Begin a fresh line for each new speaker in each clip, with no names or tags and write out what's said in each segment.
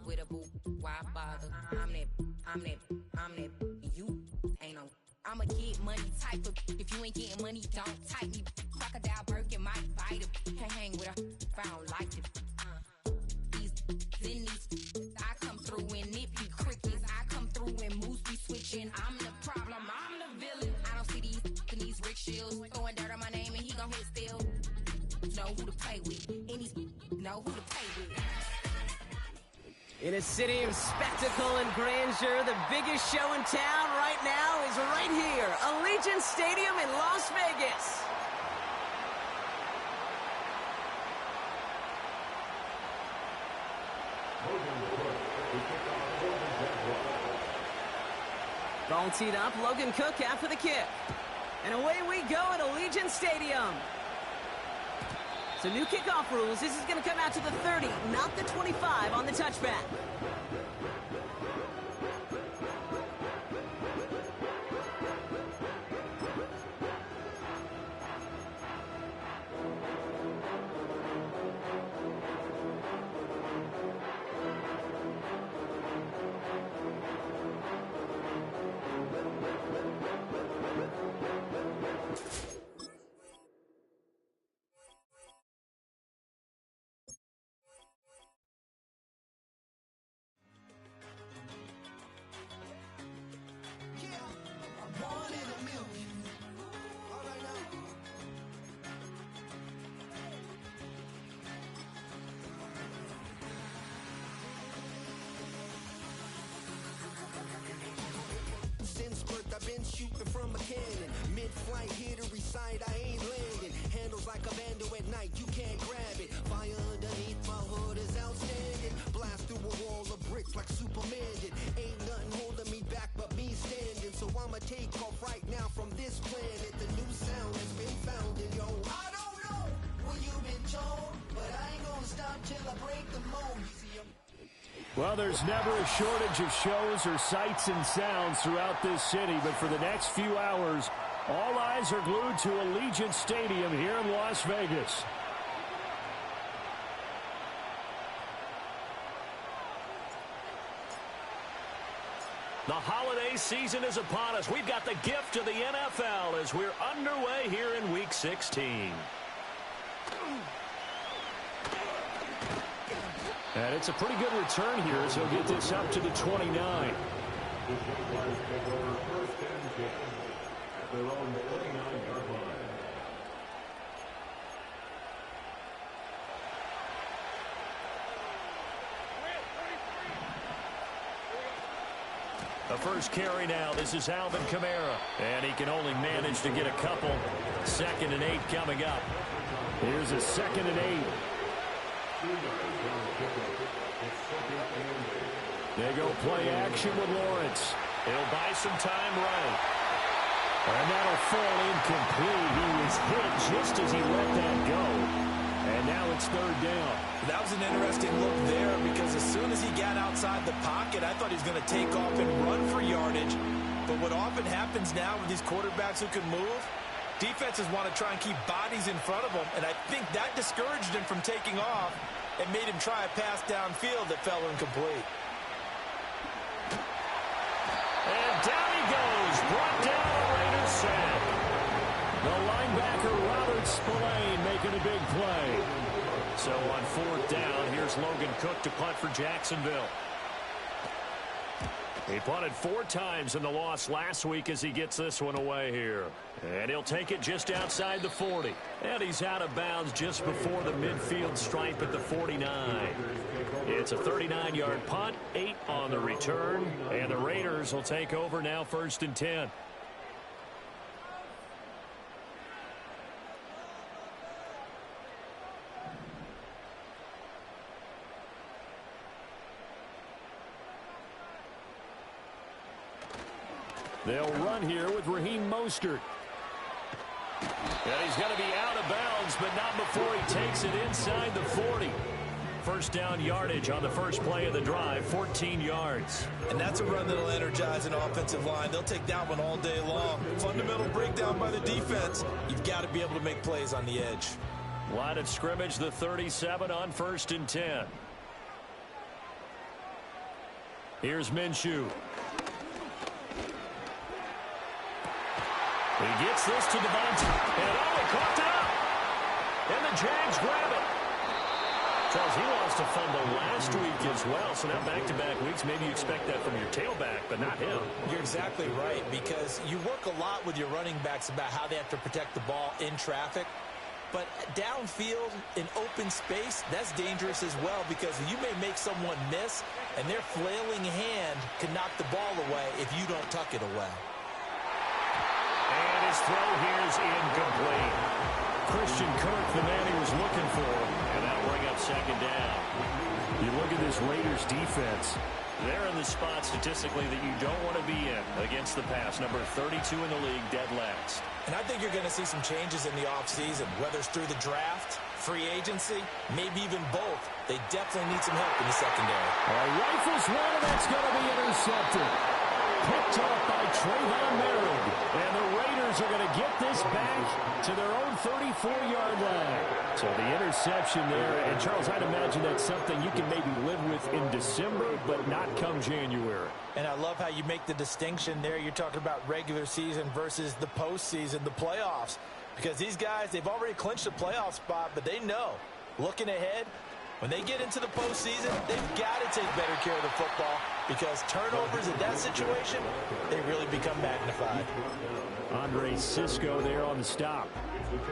with a boo, why bother? I'm that, you ain't no. I'm a get money type of, if you ain't getting money, don't type me. Crocodile Birkin might bite him. Can't hang with her if I don't like it. I come through and nip you crickets. I come through and moves be switching. I'm the problem, I'm the villain. I don't see these rickshaws throwing dirt on my name and he gon' hit still. Know who to play with, and he's know who to play with.
In a city of spectacle and grandeur, the biggest show in town right now is right here, Allegiant Stadium in Las Vegas. Ball teed up, Logan Cook after the kick. And away we go at Allegiant Stadium. So new kickoff rules. This is going to come out to the 30, not the 25 on the touchback.
I've been shooting from a cannon. Mid-flight, here to recite, I ain't landing. Handles like a vandal at night, you can't grab it. Fire underneath my hood is outstanding. Blast through a wall of bricks like Superman did. Ain't nothing holding me back but me standing. So I'ma take off right now from this planet. The new sound has been found in yo. I don't know what you've been told, but I ain't gonna stop till I break the mold. You see,
well, there's never a shortage of shows or sights and sounds throughout this city, but for the next few hours, all eyes are glued to Allegiant Stadium here in Las Vegas. The holiday season is upon us. We've got the gift of the NFL as we're underway here in Week 16. And it's a pretty good return here as he'll get this up to the 29. The first carry now. This is Alvin Kamara. And he can only manage to get a couple. 2nd and 8 coming up. Here's a 2nd and 8. They go play action with Lawrence. He'll buy some time right. And that'll fall incomplete. He was hit just as he let that go. And now it's 3rd down.
That was an interesting look there because as soon as he got outside the pocket, I thought he was going to take off and run for yardage. But what often happens now with these quarterbacks who can move, defenses want to try and keep bodies in front of them, and I think that discouraged him from taking off and made him try a pass downfield that fell incomplete.
And down he goes, brought down a Raiders sack. The linebacker Robert Spillane making a big play. So on 4th down, here's Logan Cook to punt for Jacksonville. He punted 4 times in the loss last week as he gets this one away here. And he'll take it just outside the 40. And he's out of bounds just before the midfield stripe at the 49. It's a 39-yard punt, 8 on the return. And the Raiders will take over now 1st and 10. They'll run here with Raheem Mostert. And he's going to be out of bounds, but not before he takes it inside the 40. First down yardage on the first play of the drive, 14 yards.
And that's a run that'll energize an offensive line. They'll take that one all day long. Fundamental breakdown by the defense. You've got to be able to make plays on the edge.
Line of scrimmage, the 37 on 1st and 10. Here's Minshew. He gets this to Devontae. And he caught it up. And the Jags grab it. Charles, he lost a fumble last week as well. So now back-to-back weeks, maybe you expect that from your tailback, but not him.
You're exactly right, because you work a lot with your running backs about how they have to protect the ball in traffic. But downfield, in open space, that's dangerous as well, because you may make someone miss, and their flailing hand can knock the ball away if you don't tuck it away.
And his throw here is incomplete. Christian Kirk, the man he was looking for, and that'll bring up second down. You look at this Raiders defense. They're in the spot statistically that you don't want to be in against the pass. Number 32 in the league, dead last.
And I think you're going to see some changes in the offseason, whether it's through the draft, free agency, maybe even both. They definitely need some help in the secondary.
Rifles one, and that's going to be intercepted. Picked up by Trayvon Merritt. And the Raiders are going to get this back to their own 34-yard line. So the interception there. And, Charles, I'd imagine that's something you can maybe live with in December, but not come January.
And I love how you make the distinction there. You're talking about regular season versus the postseason, the playoffs. Because these guys, they've already clinched a playoff spot, but they know, looking ahead, when they get into the postseason, they've got to take better care of the football, because turnovers in that situation, they really become magnified.
Andre Cisco there on the stop.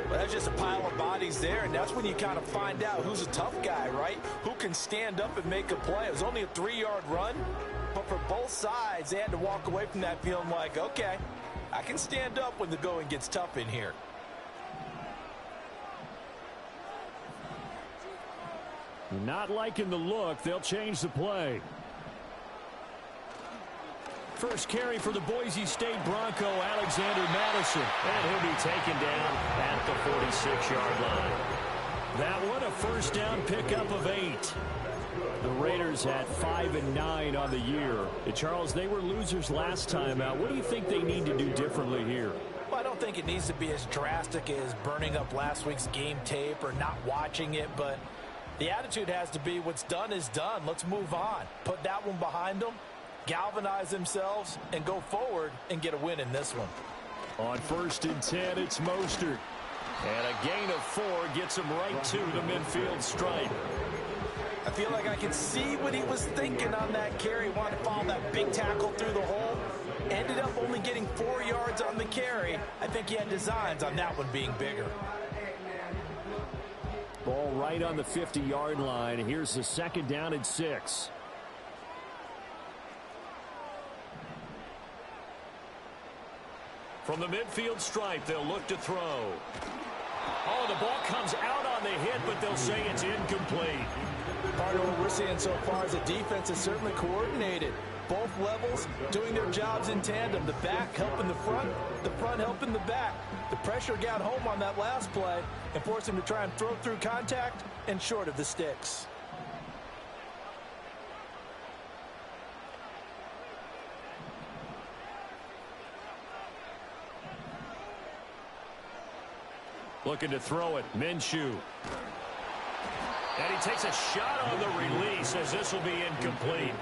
Well, that's just a pile of bodies there, and that's when you kind of find out who's a tough guy, right? Who can stand up and make a play. It was only a 3-yard run, but for both sides, they had to walk away from that feeling like, okay, I can stand up when the going gets tough in here.
Not liking the look. They'll change the play. First carry for the Boise State Bronco, Alexander Madison. And he'll be taken down at the 46-yard line. That one, a first down pickup of 8. The Raiders at 5-9 on the year. Charles, they were losers last time out. What do you think they need to do differently here?
Well, I don't think it needs to be as drastic as burning up last week's game tape or not watching it, but the attitude has to be what's done is done. Let's move on. Put that one behind them, galvanize themselves, and go forward and get a win in this one.
On 1st and 10, it's Mostert. And a gain of 4 gets him right to the midfield stripe.
I feel like I can see what he was thinking on that carry. Wanted to follow that big tackle through the hole. Ended up only getting 4 yards on the carry. I think he had designs on that one being bigger.
Ball right on the 50-yard line. Here's the 2nd down and 6. From the midfield stripe, they'll look to throw. Oh, the ball comes out on the hit, but they'll say it's incomplete.
Part of what we're seeing so far is the defense is certainly coordinated. Both levels doing their jobs in tandem. The back helping the front helping the back. The pressure got home on that last play and forced him to try and throw through contact and short of the sticks.
Looking to throw it, Minshew. And he takes a shot on the release as this will be incomplete.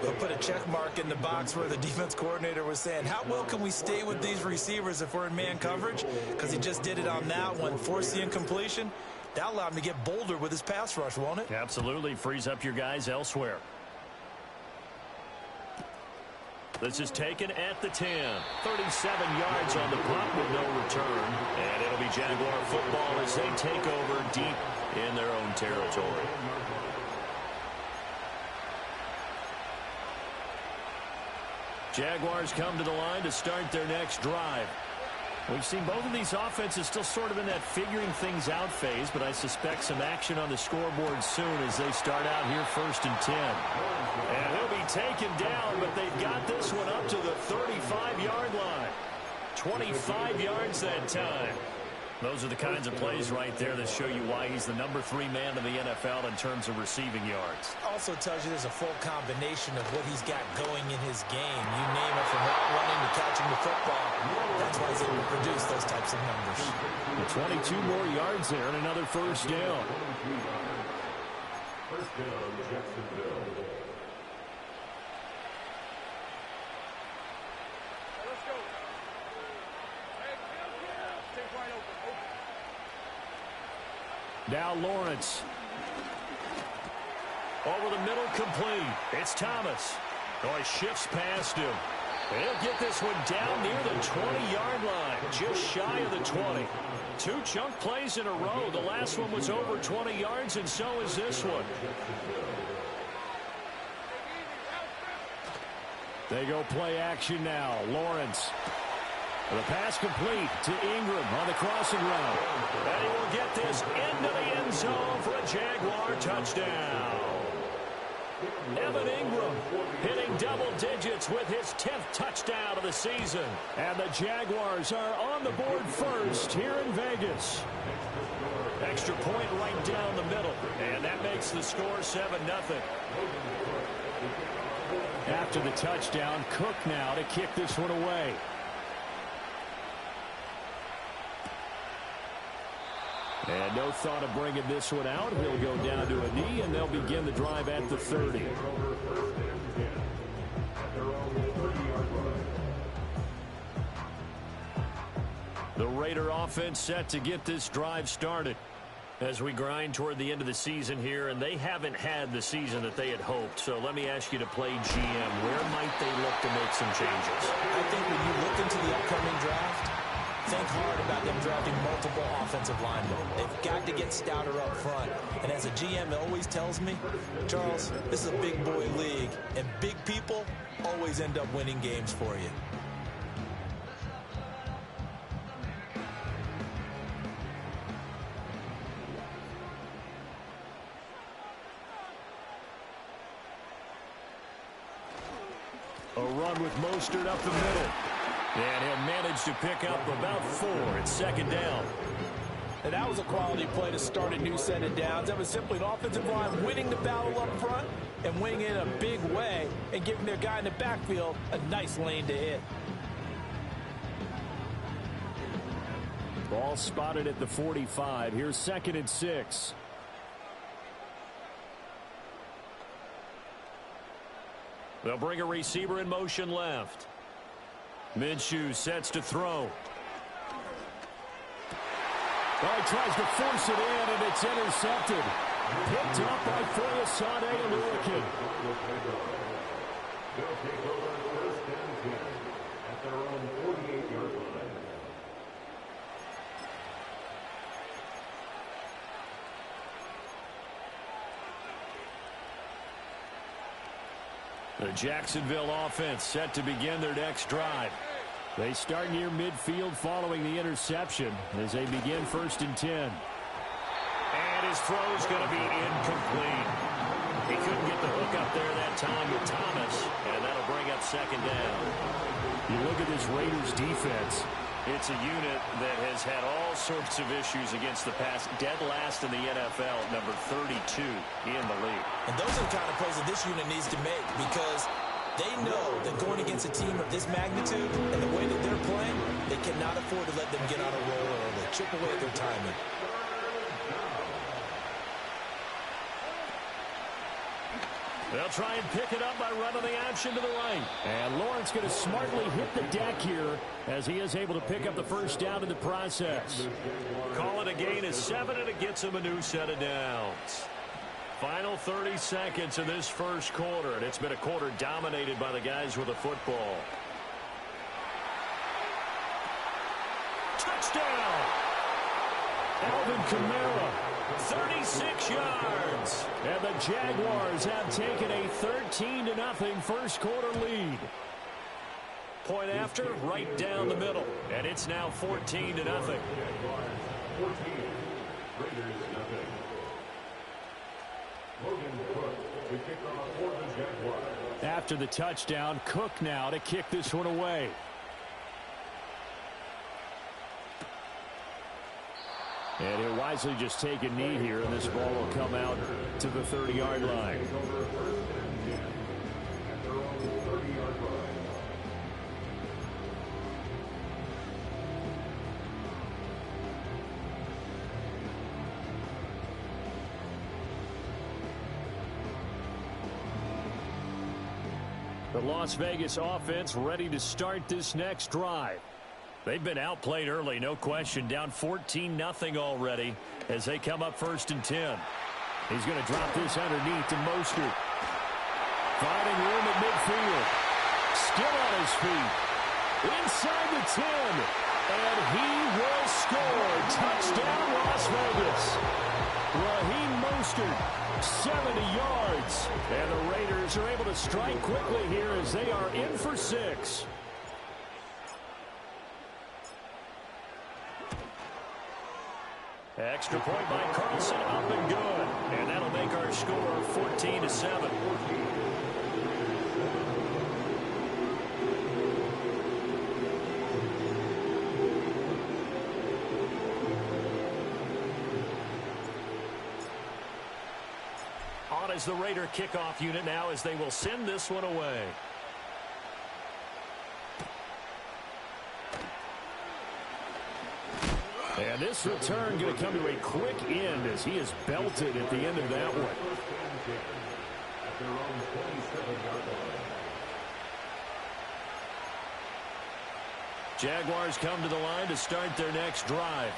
They'll put a check mark in the box where the defense coordinator was saying, how well can we stay with these receivers if we're in man coverage? Because he just did it on that one, forced the incompletion. That'll allow him to get bolder with his pass rush, won't it?
Absolutely. Frees up your guys elsewhere. This is taken at the 10. 37 yards on the punt with no return. And it'll be Jaguar football as they take over deep in their own territory. Jaguars come to the line to start their next drive. We've seen both of these offenses still sort of in that figuring things out phase, but I suspect some action on the scoreboard soon as they start out here 1st and 10. And he'll be taken down, but they've got this one up to the 35-yard line. 25 yards that time. Those are the kinds of plays right there that show you why he's the number 3 man in the NFL in terms of receiving yards.
Also tells you there's a full combination of what he's got going in his game. You name it, from running to catching the football. That's why he's able to produce those types of numbers.
The 22 more yards there and another first down. Now Lawrence. Over the middle, complete. It's Thomas. Oh, he shifts past him. He'll get this one down near the 20-yard line, just shy of the 20. 2 chunk plays in a row. The last one was over 20 yards, and so is this one. They go play action now. Lawrence. The pass complete to Ingram on the crossing route. And he will get this into the end zone for a Jaguar touchdown. Evan Ingram hitting double digits with his 10th touchdown of the season. And the Jaguars are on the board first here in Vegas. Extra point right down the middle. And that makes the score 7-0. After the touchdown, Cook now to kick this one away. And no thought of bringing this one out. He'll go down to a knee, and they'll begin the drive at the 30. The Raider offense set to get this drive started as we grind toward the end of the season here, and they haven't had the season that they had hoped. So let me ask you to play GM. Where might they look to make some changes?
I think when you look into the upcoming draft, think hard about them drafting multiple offensive linemen. They've got to get stouter up front. And as a GM always tells me, Charles, this is a big boy league, and big people always end up winning games for you.
A run with Mostert up the middle. And he'll manage to pick up about 4. It's second down.
And that was a quality play to start a new set of downs. That was simply an offensive line winning the battle up front and winning in a big way and giving their guy in the backfield a nice lane to hit.
Ball spotted at the 45. Here's 2nd and 6. They'll bring a receiver in motion left. Minshew sets to throw. Oh, he tries to force it in, and it's intercepted. Picked up by Foyesade Oluwakin. The Jacksonville offense set to begin their next drive. They start near midfield following the interception as they begin 1st and 10. And his throw's going to be incomplete. He couldn't get the hook up there that time with Thomas, and that'll bring up 2nd down. You look at this Raiders defense. It's a unit that has had all sorts of issues against the pass. Dead last in the NFL, number 32 in the league.
And those are the kind of plays that this unit needs to make, because they know that going against a team of this magnitude and the way that they're playing, they cannot afford to let them get on a roll early. Chip away at their timing.
They'll try and pick it up by running the option to the right. And Lawrence going to smartly hit the deck here as he is able to pick up the first down in the process. Call it a gain of 7, and it gets him a new set of downs. Final 30 seconds of this first quarter, and it's been a quarter dominated by the guys with the football. Touchdown! Alvin Kamara, 36 yards. And the Jaguars have taken a 13-0 first quarter lead. Point after, right down the middle. And it's now 14-0. After the touchdown, Cook now to kick this one away. And he'll wisely just take a knee here, and this ball will come out to the 30-yard line. The Las Vegas offense ready to start this next drive. They've been outplayed early, no question, down 14-0 already. as they come up 1st and 10. He's going to drop this underneath to Mostert. Finding room at midfield. Still on his feet. Inside the 10. And he will score. Touchdown, Las Vegas. Raheem Mostert, 70 yards. And the Raiders are able to strike quickly here as they are in for 6. Extra point by Carlson, up and good. And that'll make our score 14-7. On is the Raider kickoff unit now as they will send this one away. And this return going to come to a quick end as he is belted at the end of that one. Jaguars come to the line to start their next drive.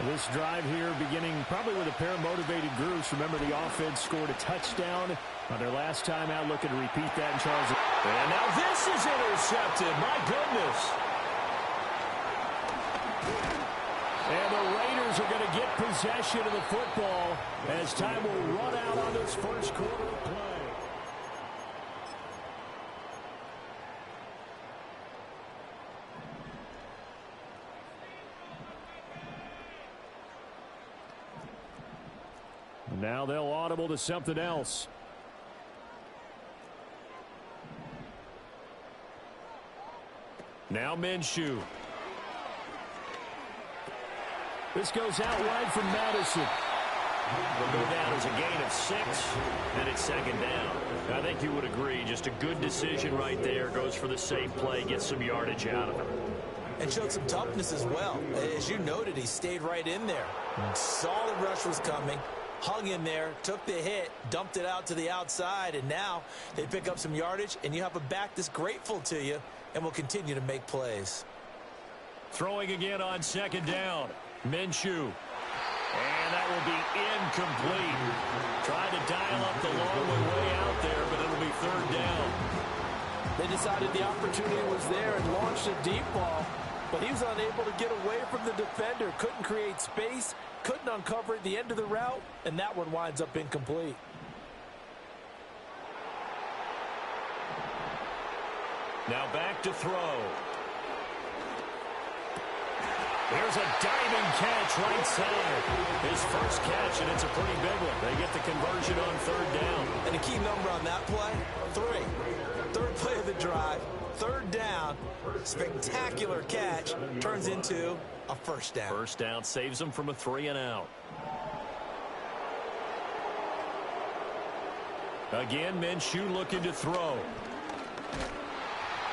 This drive here beginning probably with a pair of motivated groups. Remember, the offense scored a touchdown on their last time out. Looking to repeat that in Charles. And now this is intercepted. My goodness. And the Raiders are going to get possession of the football as time will run out on this first quarter of play. Now they'll audible to something else. Now Minshew. This goes out wide from Madison. Will go down as a gain of 6, and it's 2nd down. I think you would agree, just a good decision right there. Goes for the safe play, gets some yardage out of it.
And showed some toughness as well. As you noted, he stayed right in there. Solid rush was coming. Hung in there, took the hit, dumped it out to the outside, and now they pick up some yardage, and you have a back that's grateful to you and will continue to make plays.
Throwing again on 2nd down. Minshew. And that will be incomplete. Trying to dial up the long way out there, but it'll be 3rd down.
They decided the opportunity was there and launched a deep ball, but he was unable to get away from the defender. Couldn't create space, couldn't uncover at the end of the route, and that one winds up incomplete.
Now back to throw. There's a diving catch right side. His first catch, and it's a pretty big one. They get the conversion on 3rd down.
And a key number on that play, 3. 3rd play of the drive, 3rd down. Spectacular catch turns into a 1st down.
1st down saves them from a 3-and-out. Again, Minshew looking to throw.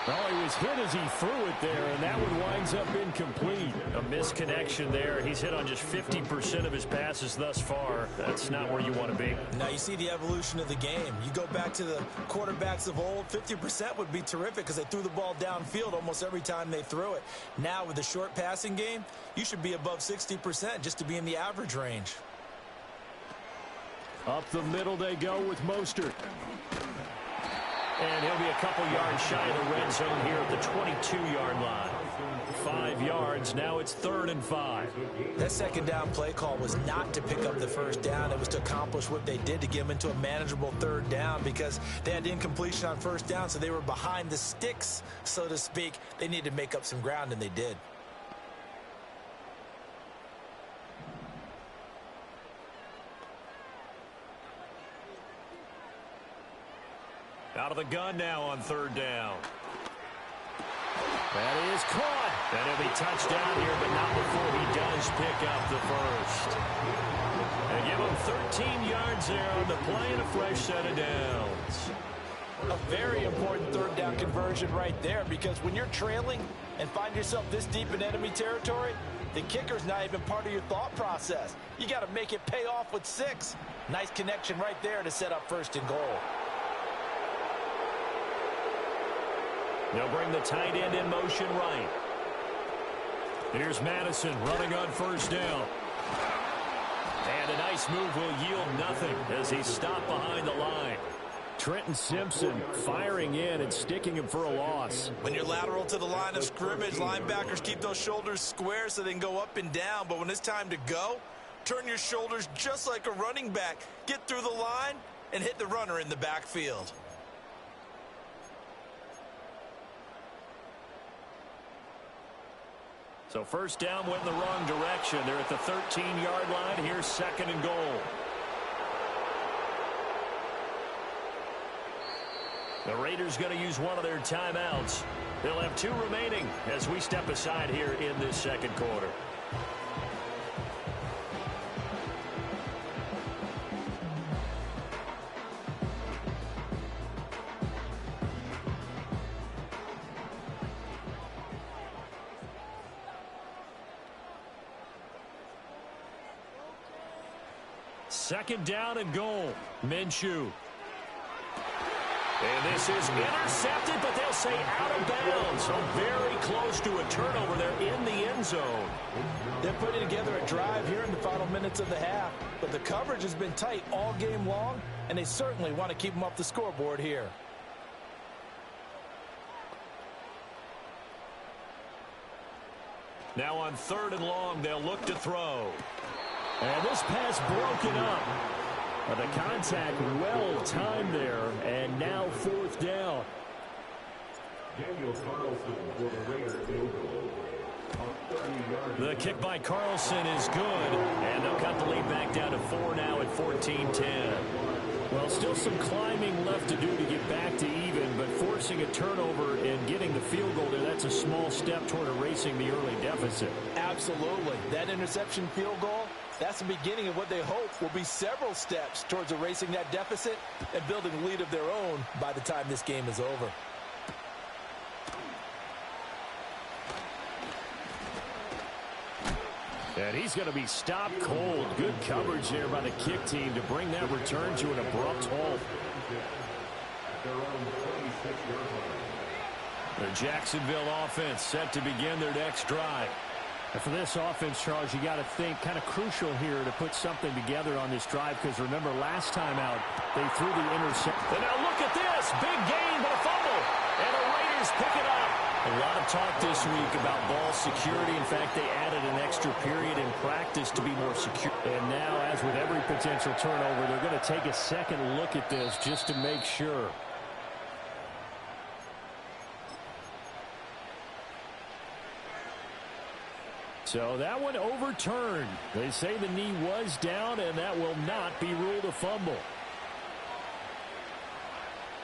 Well, he was hit as he threw it there, and that one winds up incomplete. A misconnection there. He's hit on just 50% of his passes thus far. That's not where you want to be.
Now, you see the evolution of the game. You go back to the quarterbacks of old, 50% would be terrific because they threw the ball downfield almost every time they threw it. Now, with the short passing game, you should be above 60% just to be in the average range.
Up the middle they go with Mostert. And he'll be a couple yards shy of the red zone here at the 22-yard line. 5 yards. Now it's 3rd and 5.
That 2nd down play call was not to pick up the 1st down. It was to accomplish what they did to get them into a manageable 3rd down because they had incompletion on 1st down, so they were behind the sticks, so to speak. They needed to make up some ground, and they did.
Out of the gun now on 3rd down. That is caught. And he'll be touchdown here, but not before he does pick up the 1st. And give him 13 yards there on the play and a fresh set of downs.
A very important 3rd down conversion right there because when you're trailing and find yourself this deep in enemy territory, the kicker's not even part of your thought process. You got to make it pay off with 6. Nice connection right there to set up 1st and goal.
They'll bring the tight end in motion right. Here's Madison running on 1st down. And a nice move will yield nothing as he's stopped behind the line. Trenton Simpson firing in and sticking him for a loss.
When you're lateral to the line of scrimmage, linebackers keep those shoulders square so they can go up and down. But when it's time to go, turn your shoulders just like a running back. Get through the line and hit the runner in the backfield.
So first down went in the wrong direction. They're at the 13-yard line. Here's second and goal. The Raiders going to use one of their timeouts. They'll have 2 remaining as we step aside here in this second quarter. Second down and goal. Minshew. And this is intercepted, but they'll say out of bounds. So very close to a turnover there in the end zone.
They're putting together a drive here in the final minutes of the half. But the coverage has been tight all game long, and they certainly want to keep them off the scoreboard here.
Now on 3rd and long, they'll look to throw. And this pass broken up. The contact well timed there, and now 4th down. The kick by Carlson is good, and they'll cut the lead back down to 4 now at 14-10. Well, still some climbing left to do to get back to even, but forcing a turnover and getting the field goal there, that's a small step toward erasing the early deficit.
Absolutely. That interception field goal, that's the beginning of what they hope will be several steps towards erasing that deficit and building a lead of their own by the time this game is over.
And he's going to be stopped cold. Good coverage there by the kick team to bring that return to an abrupt halt. The Jacksonville offense set to begin their next drive.
And for this offense, Charles, you got to think kind of crucial here to put something together on this drive, because remember last time out they threw the interception.
And now look at this. Big gain, but a fumble. And the Raiders pick it up. A lot of talk this week about ball security. In fact, they added an extra period in practice to be more secure.
And now, as with every potential turnover, they're going to take a second look at this just to make sure. So that one overturned. They say the knee was down, and that will not be ruled a fumble.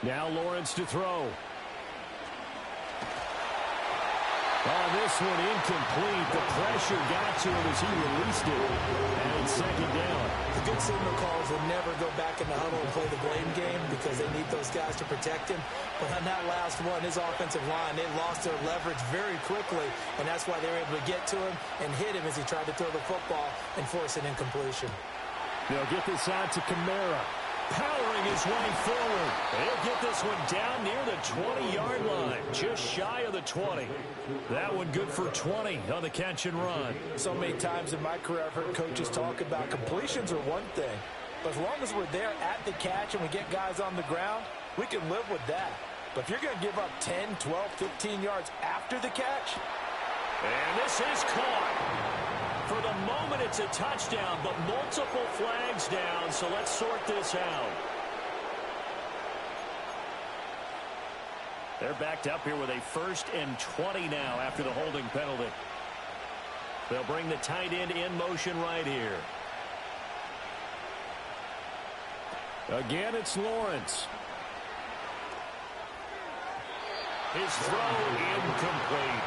Now Lawrence to throw. Oh, this one incomplete. The pressure got to him as he released it. And second down.
The good signal calls will never go back in the huddle and play the blame game because they need those guys to protect him. But on that last one, his offensive line, they lost their leverage very quickly, and that's why they were able to get to him and hit him as he tried to throw the football and force an incompletion.
They'll get this out to Kamara.
Powering his way forward. He'll get this one down near the 20-yard line, just shy of the 20. That one good for 20 on the catch and run.
So many times in my career I've heard coaches talk about completions are one thing, but as long as we're there at the catch and we get guys on the ground, we can live with that. But if you're going to give up 10, 12, 15 yards after the catch.
And this is caught. For the moment, it's a touchdown, but multiple flags down, so let's sort this out. They're backed up here with a 1st and 20 now after the holding penalty. They'll bring the tight end in motion right here.
Again, it's Lawrence.
His throw incomplete.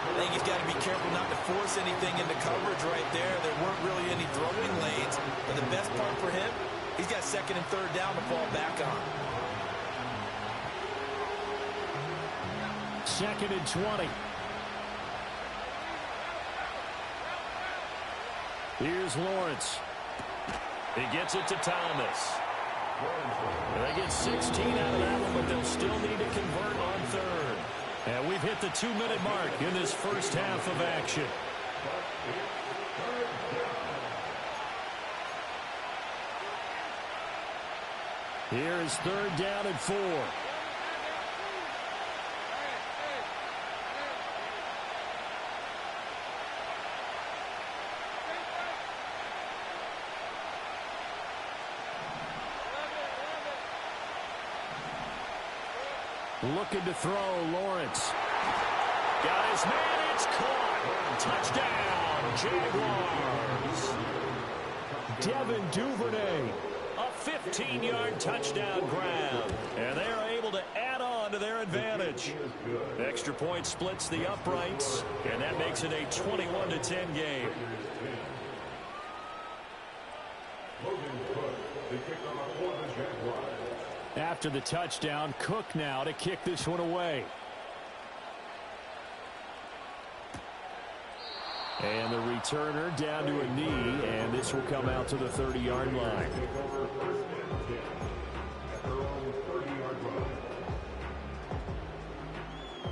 I think he's got to be careful not to force anything into coverage right there. There weren't really any throwing lanes. But the best part for him, he's got 2nd and 3rd down to fall back on.
2nd and 20. Here's Lawrence.
He gets it to Thomas. And they get 16 out of that one, but they'll still need to convert on 3rd. And we've hit the 2-minute mark in this first half of action.
Here is 3rd down and 4. Looking to throw, Lawrence.
Got his man, it's caught. Touchdown, Jaguars. Devin Duvernay, a 15-yard touchdown grab. And they are able to add on to their advantage. Extra point splits the uprights, and that makes it a 21-10 game.
After the touchdown, Cook now to kick this one away. And the returner down to a knee, and this will come out to the 30-yard line.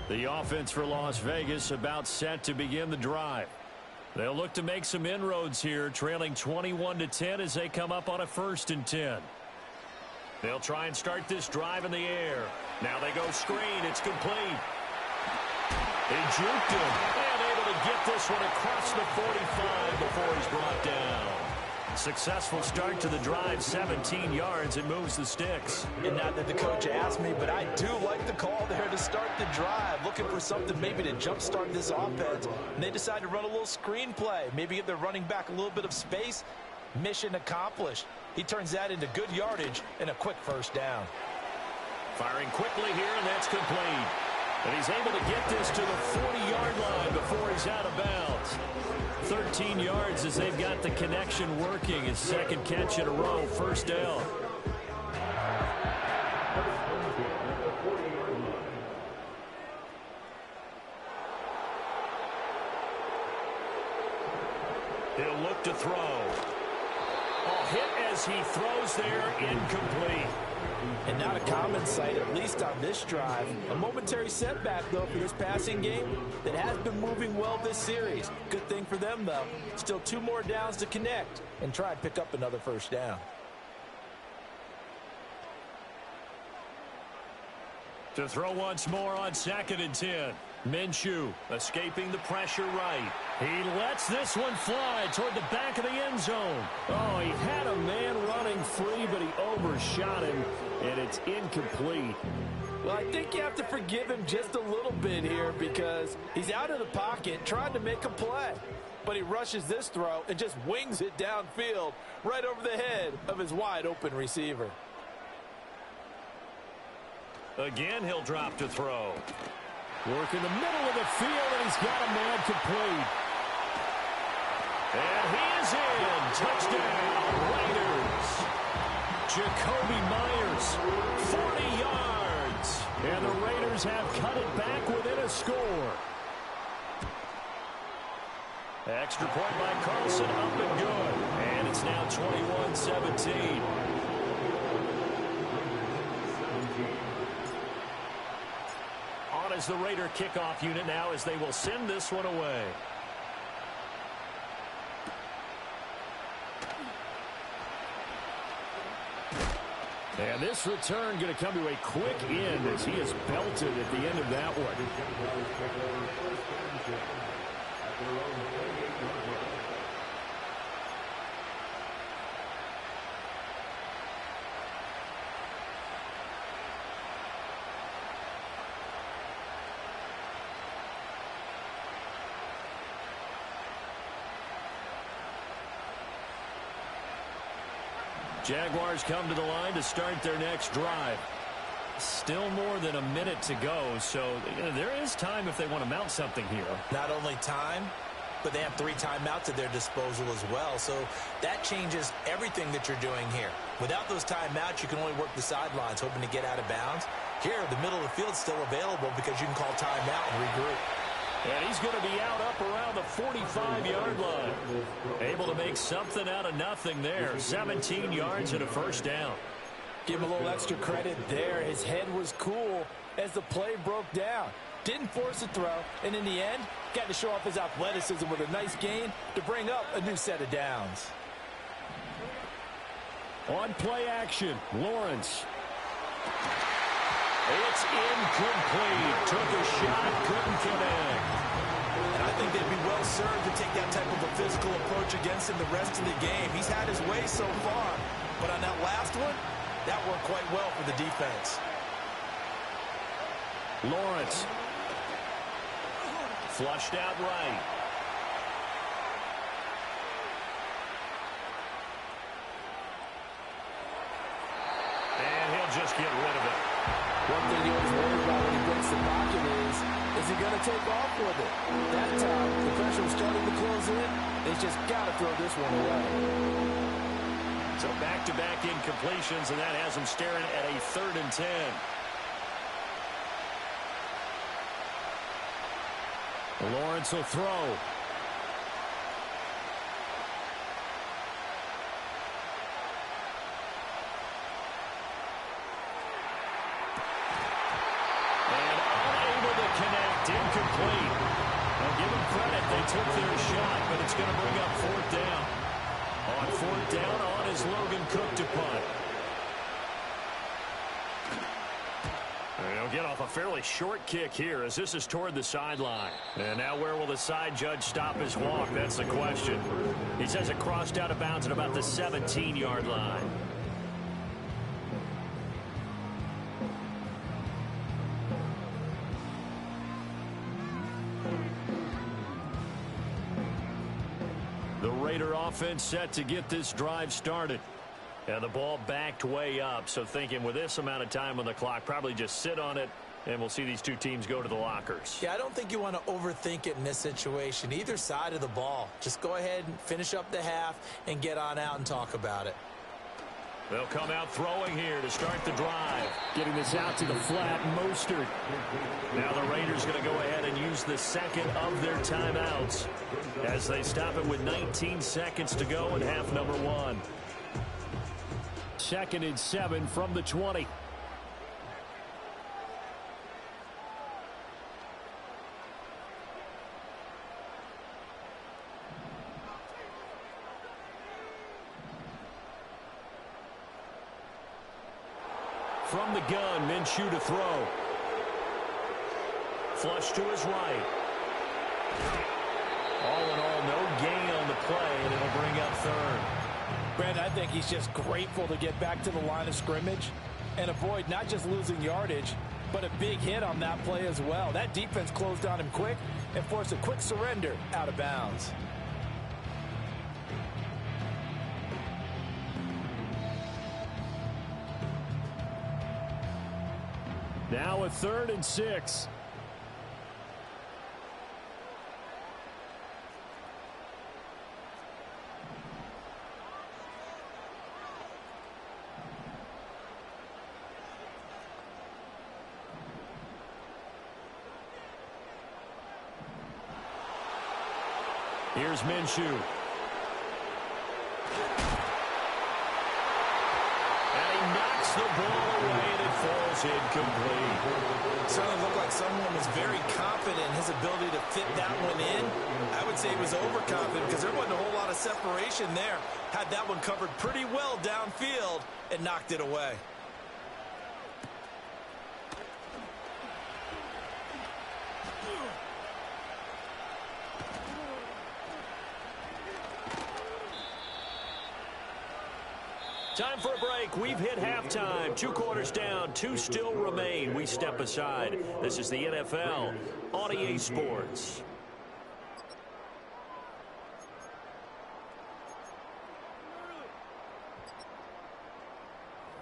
The offense for Las Vegas about set to begin the drive. They'll look to make some inroads here, trailing 21-10 as they come up on a 1st and 10. They'll try and start this drive in the air. Now they go screen. It's complete. He juked him and able to get this one across the 45 before he's brought down. Successful start to the drive, 17 yards, and moves the sticks.
And not that the coach asked me, but I do like the call there to start the drive. Looking for something maybe to jumpstart this offense. And they decide to run a little screen play. Maybe give their running back a little bit of space. Mission accomplished. He turns that into good yardage and a quick 1st down.
Firing quickly here, and that's complete. And he's able to get this to the 40-yard line before he's out of bounds. 13 yards as they've got the connection working. His 2nd catch in a row, 1st down. He'll look to throw. Hit as he throws there, incomplete.
And not a common sight, at least on this drive. A momentary setback, though, for this passing game that has been moving well this series. Good thing for them, though. Still 2 more downs to connect and try and pick up another 1st down.
To throw once more on 2nd and 10. Minshew escaping the pressure right. He lets this one fly toward the back of the end zone.
Oh, he had a man running free, but he overshot him, and it's incomplete.
Well, I think you have to forgive him just a little bit here because he's out of the pocket trying to make a play. But he rushes this throw and just wings it downfield right over the head of his wide-open receiver.
Again, he'll drop to throw.
Work in the middle of the field, and he's got a man complete.
And he is in. Touchdown, Raiders. Jacoby Myers, 40 yards.
And the Raiders have cut it back within a score.
Extra point by Carlson, up and good. And it's now 21-17. As the Raider kickoff unit now as they will send this one away.
And this return going to come to a quick end as he is belted at the end of that one.
Jaguars come to the line to start their next drive. Still more than a minute to go, so there is time if they want to mount something here.
Not only time, but they have 3 timeouts at their disposal as well, so that changes everything that you're doing here. Without those timeouts, you can only work the sidelines, hoping to get out of bounds. Here, the middle of the field is still available because you can call timeout and regroup.
And he's going to be out up around the 45-yard line. Able to make something out of nothing there. 17 yards and a 1st down.
Give him a little extra credit there. His head was cool as the play broke down. Didn't force a throw, and in the end, got to show off his athleticism with a nice gain to bring up a new set of downs.
On play action, Lawrence.
It's incomplete. Took a shot, couldn't connect.
And I think they'd be well served to take that type of a physical approach against him the rest of the game. He's had his way so far, but on that last one, that worked quite well for the defense.
Lawrence.
Flushed out right. And he'll just get rid of it.
One thing you always worry about when he breaks the pocket is he going to take off with it? That time, the pressure was starting to close in. They just got to throw this one away.
So back-to-back incompletions, and that has them staring at a 3rd and 10.
Lawrence will throw.
Incomplete. I'll give them credit. They took their shot, but it's going to bring up 4th down. On 4th down, on is Logan Cook to punt. And he'll get off a fairly short kick here as this is toward the sideline. And now where will the side judge stop his walk? That's the question. He says it crossed out of bounds at about the 17-yard line. The Raider offense set to get this drive started. And the ball backed way up, so thinking with this amount of time on the clock, probably just sit on it, and we'll see these two teams go to the lockers.
Yeah, I don't think you want to overthink it in this situation. Either side of the ball. Just go ahead and finish up the half and get on out and talk about it.
They'll come out throwing here to start the drive.
Getting this out to the flat, Mostert.
Now the Raiders going to go ahead and use the second of their timeouts as they stop it with 19 seconds to go in half number 1.
2nd and 7 from the 20.
From the gun, Minshew to throw. Flush to his right. All in all, no gain on the play, and it'll bring up 3rd.
Brent, I think he's just grateful to get back to the line of scrimmage and avoid not just losing yardage, but a big hit on that play as well. That defense closed on him quick and forced a quick surrender out of bounds.
Now a 3rd and 6.
Here's Minshew. And he knocks the ball away, and it falls incomplete.
Certainly looked like someone was very confident in his ability to fit that one in. I would say he was overconfident because there wasn't a whole lot of separation there. Had that one covered pretty well downfield and knocked it away.
Time for a break. We've hit halftime. 2 quarters down. 2 still remain. We step aside. This is the NFL on EA Sports.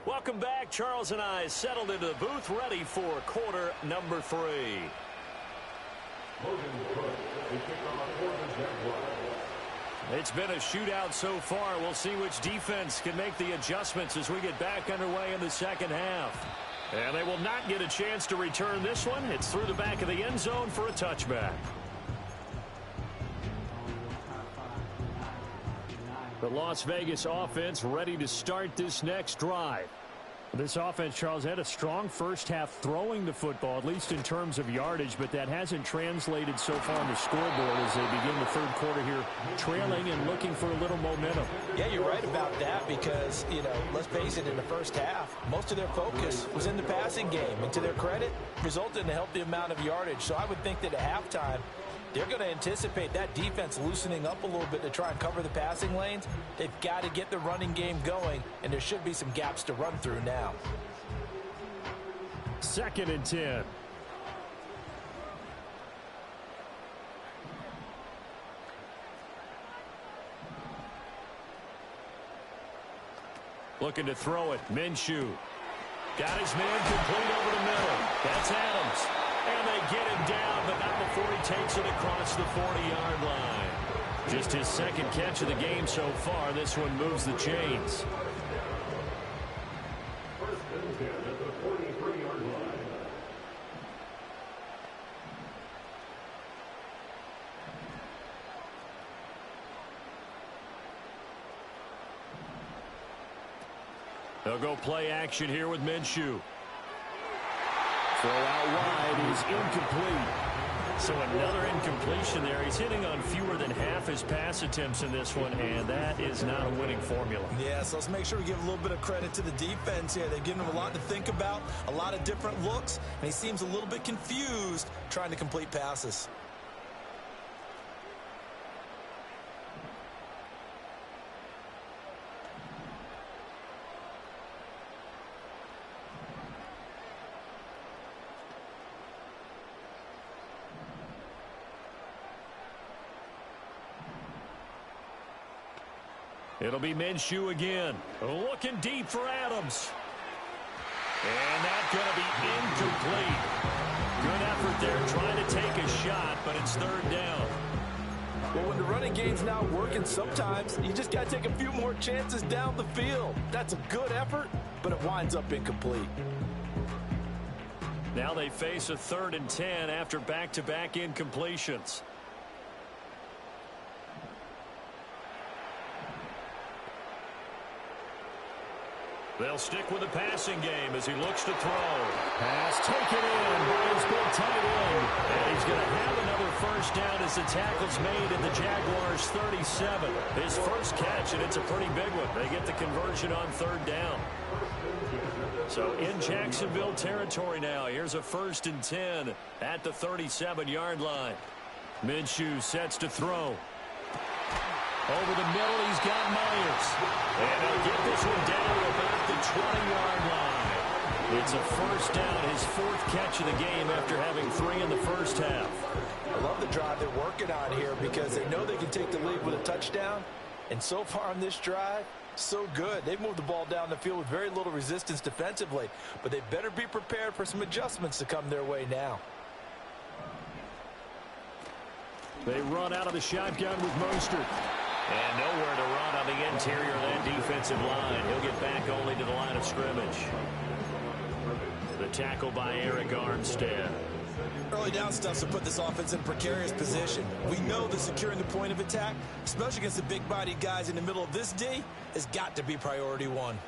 Welcome back. Charles and I settled into the booth, ready for quarter number 3. It's been a shootout so far. We'll see which defense can make the adjustments as we get back underway in the second half. And they will not get a chance to return this one. It's through the back of the end zone for a touchback. The Las Vegas offense ready to start this next drive.
This offense, Charles, had a strong first half throwing the football, at least in terms of yardage, but that hasn't translated so far on the scoreboard as they begin the third quarter here trailing and looking for a little momentum.
Yeah, you're right about that because, let's face it, in the first half, most of their focus was in the passing game. And to their credit, resulted in a healthy amount of yardage. So I would think that at halftime, they're going to anticipate that defense loosening up a little bit to try and cover the passing lanes. They've got to get the running game going, and there should be some gaps to run through now.
2nd and 10. Looking to throw it. Minshew. Got his man complete over the middle. That's Adams. And they get him down, but not before he takes it across the 40-yard line. Just his second catch of the game so far. This one moves the chains. They'll go play action here with Minshew. Throw out wide is incomplete. So another incompletion there. He's hitting on fewer than half his pass attempts in this one, and that is not a winning formula.
Yeah, so let's make sure we give a little bit of credit to the defense here. They've given him a lot to think about, a lot of different looks, and he seems a little bit confused trying to complete passes.
It'll be Minshew again. Looking deep for Adams. And that's going to be incomplete. Good effort there trying to take a shot, but it's 3rd down.
Well, when the running game's not working, sometimes you just got to take a few more chances down the field. That's a good effort, but it winds up incomplete.
Now they face a 3rd and 10 after back-to-back incompletions. They'll stick with the passing game as he looks to throw. Pass taken in by his big tight end. And he's going to have another first down as the tackle's made at the Jaguars 37. His first catch, and it's a pretty big one. They get the conversion on 3rd down. So in Jacksonville territory now. Here's a 1st and 10 at the 37-yard line. Minshew sets to throw. Over the middle, he's got Myers. And he'll get this one down about the 20-yard line. It's a first down, his 4th catch of the game after having 3 in the first half.
I love the drive they're working on here because they know they can take the lead with a touchdown. And so far on this drive, so good. They've moved the ball down the field with very little resistance defensively. But they better be prepared for some adjustments to come their way now.
They run out of the shotgun with Mostert. And nowhere to run on the interior of that defensive line. He'll get back only to the line of scrimmage. The tackle by Eric Armstead.
Early down stuff to put this offense in a precarious position. We know that securing the point of attack, especially against the big-bodied guys in the middle of this D, has got to be priority 1.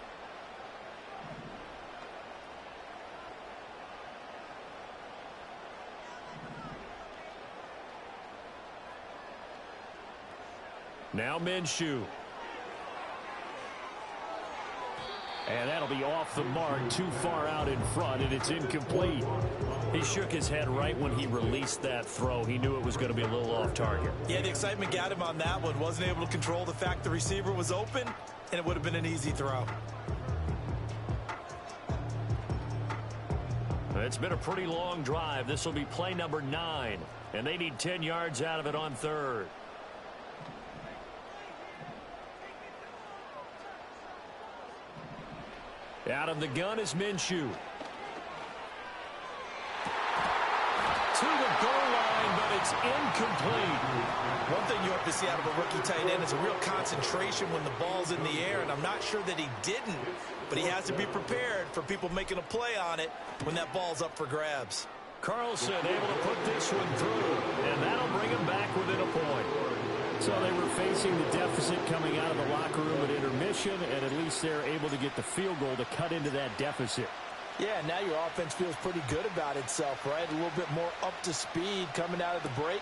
Now Minshew. And that'll be off the mark, too far out in front, and it's incomplete. He shook his head right when he released that throw. He knew it was going to be a little off target.
Yeah, the excitement got him on that one. Wasn't able to control the fact the receiver was open, and it would have been an easy throw.
It's been a pretty long drive. This will be play number 9, and they need 10 yards out of it on 3rd. Out of the gun is Minshew. To the goal line, but it's incomplete.
One thing you have to see out of a rookie tight end is a real concentration when the ball's in the air, and I'm not sure that he didn't, but he has to be prepared for people making a play on it when that ball's up for grabs.
Carlson able to put this one through, and that'll bring him back within a point. So they were facing the deficit coming out of the locker room at intermission, and at least they're able to get the field goal to cut into that deficit.
Yeah, now your offense feels pretty good about itself, right? A little bit more up to speed coming out of the break.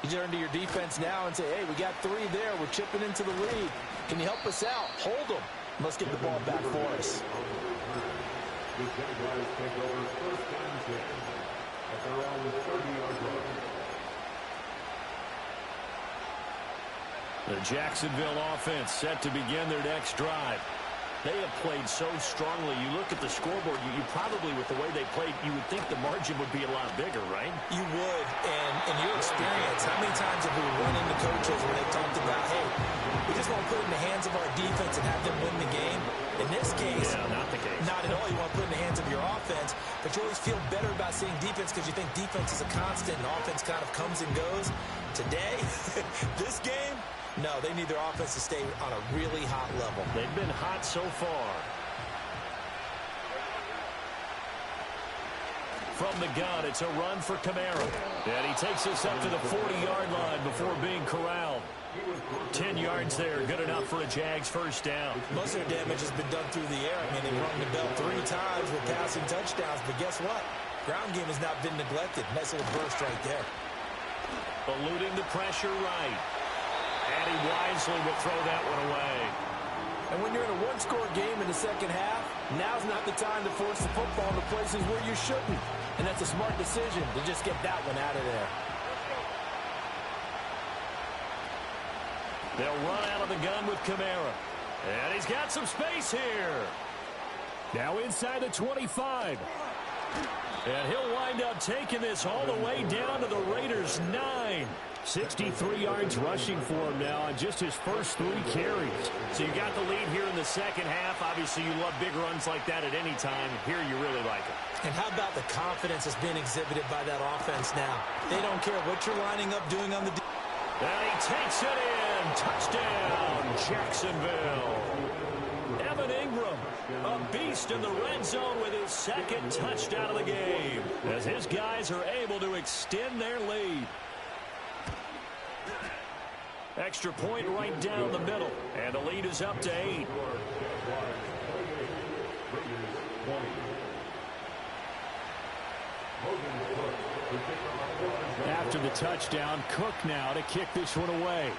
You turn to your defense now and say, hey, we got 3 there. We're chipping into the lead. Can you help us out? Hold them. Let's get the ball back for us.
The Jaguars take over first down at their own 30-yard line.
The Jacksonville offense set to begin their next drive.
They have played so strongly. You look at the scoreboard, you probably, with the way they played, you would think the margin would be a lot bigger, right?
You would, and in your experience, how many times have we run into coaches where they talked about, hey, we just want to put it in the hands of our defense and have them win the game? In this case,
not the case.
Not at all. You want to put it in the hands of your offense, but you always feel better about seeing defense because you think defense is a constant and offense kind of comes and goes. Today, this game, no, they need their offense to stay on a really hot level.
They've been hot so far. From the gun, it's a run for Kamara. And he takes us up to the 40-yard line before being corralled. 10 yards there, good enough for a Jags first down.
Most of their damage has been done through the air. I mean, they've rung the bell 3 times with passing touchdowns, but guess what? Ground game has not been neglected. Nice little burst right there.
Eluding the pressure right. And he wisely will throw that one away.
And when you're in a one-score game in the second half, now's not the time to force the football into places where you shouldn't. And that's a smart decision to just get that one out of there.
They'll run out of the gun with Kamara. And he's got some space here. Now inside the 25. And he'll wind up taking this all the way down to the Raiders' 9. 63 yards rushing for him now on just his first 3 carries. So you got the lead here in the second half. Obviously, you love big runs like that at any time. Here, you really like it.
And how about the confidence that's being exhibited by that offense now? They don't care what you're lining up doing on the
and he takes it in. Touchdown, Jacksonville. Evan Ingram, a beast in the red zone with his second touchdown of the game, as his guys are able to extend their lead. Extra point right down the middle, and the lead is up to 8.
After the touchdown, Cook now to kick this one away.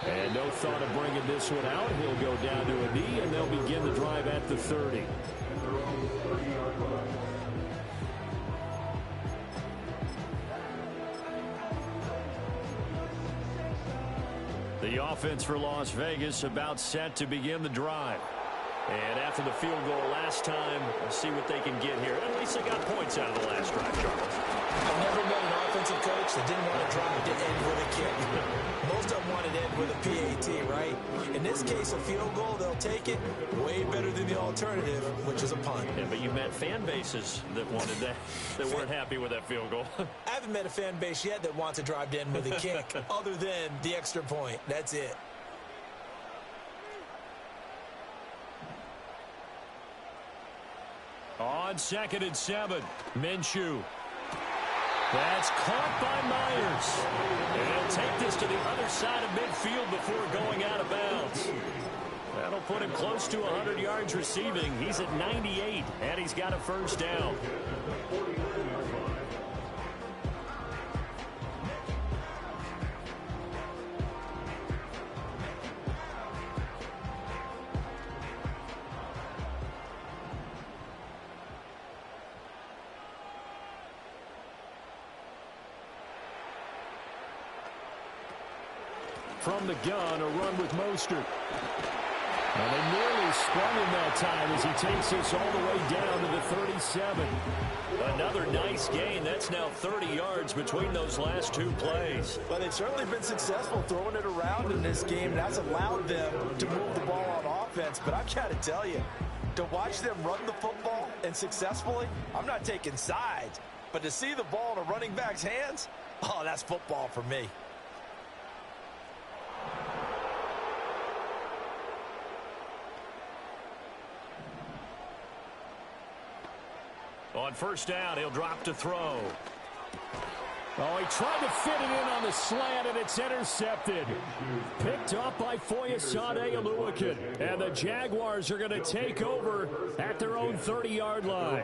And no thought of bringing this one out. He'll go down to a knee, and they'll begin the drive at the 30. The offense for Las Vegas about set to begin the drive. And after the field goal last time, we'll see what they can get here. At least they got points out of the last drive, Charles.
I've never met an offensive coach that didn't want to drive to end with a kick. Most of them wanted to end with a PAT, right? In this case, a field goal, they'll take it. Way better than the alternative, which is a punt.
Yeah, but you met fan bases that wanted that, that weren't happy with that field goal.
I haven't met a fan base yet that wants to drive to end with a kick, other than the extra point. That's it.
On 2nd and 7, Minshew. That's caught by Myers.
And he'll take this to the other side of midfield before going out of bounds. That'll put him close to 100 yards receiving. He's at 98, and he's got a first down.
From the gun, a run with Mostert. And they nearly sprung him that time as he takes us all the way down to the 37.
Another nice gain. That's now 30 yards between those last 2 plays.
But they've certainly been successful throwing it around in this game, and that's allowed them to move the ball on offense. But I've got to tell you, to watch them run the football and successfully, I'm not taking sides. But to see the ball in a running back's hands, oh, that's football for me.
On first down, he'll drop to throw.
Oh, he tried to fit it in on the slant, and it's intercepted. Picked up by Foyesade Oluwakin. And the Jaguars are going to take over at their own 30-yard line.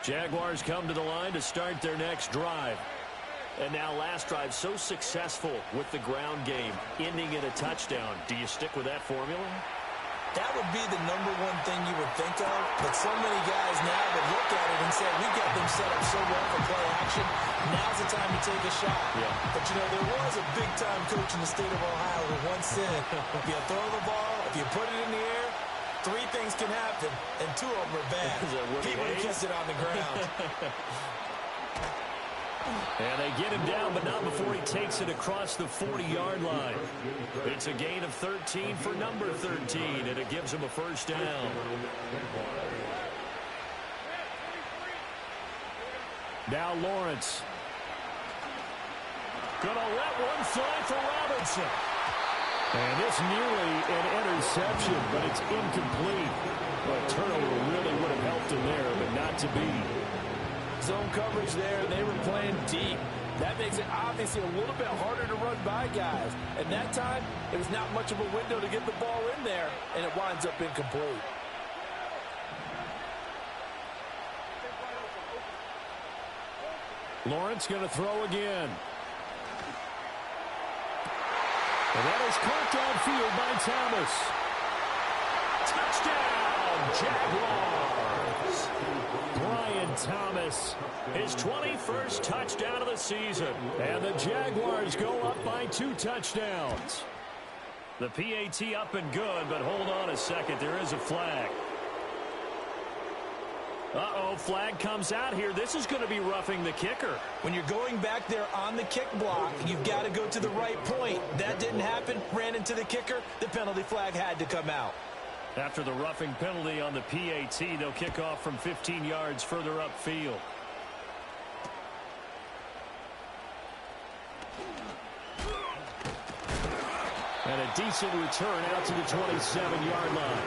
Jaguars come to the line to start their next drive.
And now last drive so successful with the ground game, ending in a touchdown. Do you stick with that formula?
That would be the number one thing you would think of, but so many guys now would look at it and say, we got them set up so well for play action, now's the time to take a shot. Yeah. But, you know, there was a big-time coach in the state of Ohio who once said, if you throw the ball, if you put it in the air, 3 things can happen, and 2 of them are bad. People kiss it on the ground.
And they get him down, but not before he takes it across the 40-yard line. It's a gain of 13 for number 13, and it gives him a first down. Now Lawrence. Gonna let one fly for Robinson. And it's nearly an interception, but it's incomplete. But turnover really would have helped him there, but not to be.
Zone coverage there, they were playing deep. That makes it obviously a little bit harder to run by guys. And that time, it was not much of a window to get the ball in there, and it winds up incomplete.
Lawrence going to throw again. And that is caught downfield by Thomas. Touchdown, Jaguars! Brian Thomas, his 21st touchdown of the season. And the Jaguars go up by 2 touchdowns. The PAT up and good, but hold on a second. There is a flag. Uh-oh, flag comes out here. This is going to be roughing the kicker.
When you're going back there on the kick block, you've got to go to the right point. That didn't happen. Ran into the kicker. The penalty flag had to come out.
After the roughing penalty on the PAT, they'll kick off from 15 yards further upfield. And a decent return out to the 27-yard line.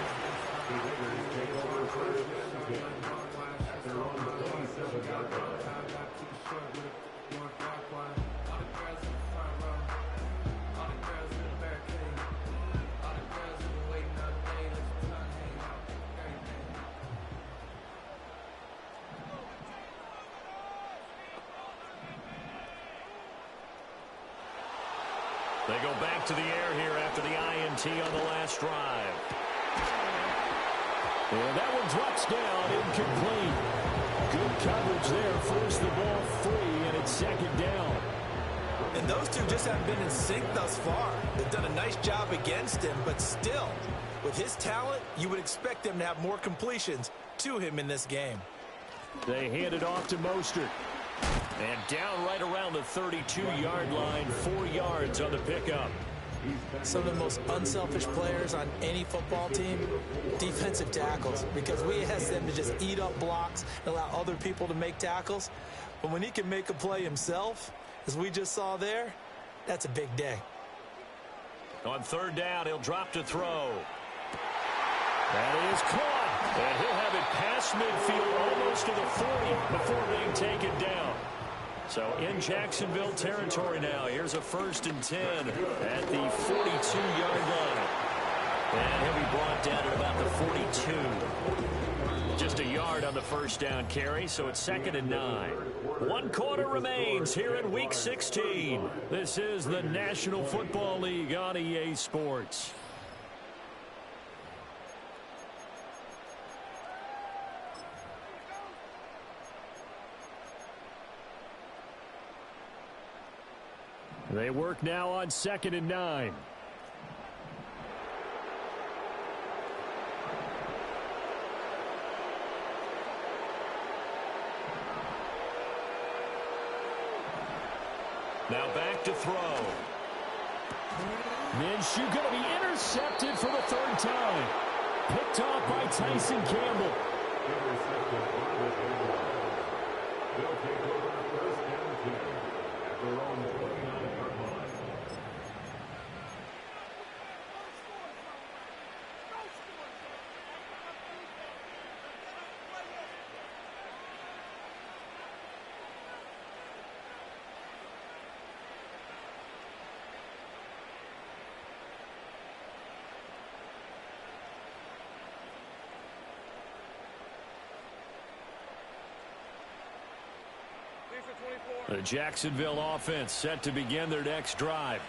They go back to the air here after the INT on the last drive. And that one drops down, incomplete. Good coverage there, forced the ball free, and it's second down.
And those two just haven't been in sync thus far. They've done a nice job against him, but still, with his talent, you would expect them to have more completions to him in this game.
They hand it off to Mostert. And down right around the 32-yard line, 4 yards on the pickup.
Some of the most unselfish players on any football team, defensive tackles, because we ask them to just eat up blocks and allow other people to make tackles. But when he can make a play himself, as we just saw there, that's a big day.
On third down, he'll drop to throw. That is caught. And he'll have it past midfield almost to the 40 before being taken down. So in Jacksonville territory now. Here's a 1st and 10 at the 42-yard line. And he'll be brought down at about the 42. Just a yard on the first down carry, so it's 2nd and 9. 1 quarter remains here in Week 16. This is the National Football League on EA Sports. They work now on 2nd and 9. Now back to throw. Minshew going to be intercepted for the 3rd time. Picked off by Tyson Campbell.
They'll take over 1st and 10 at their own 49-yard line.
The Jacksonville offense set to begin their next drive.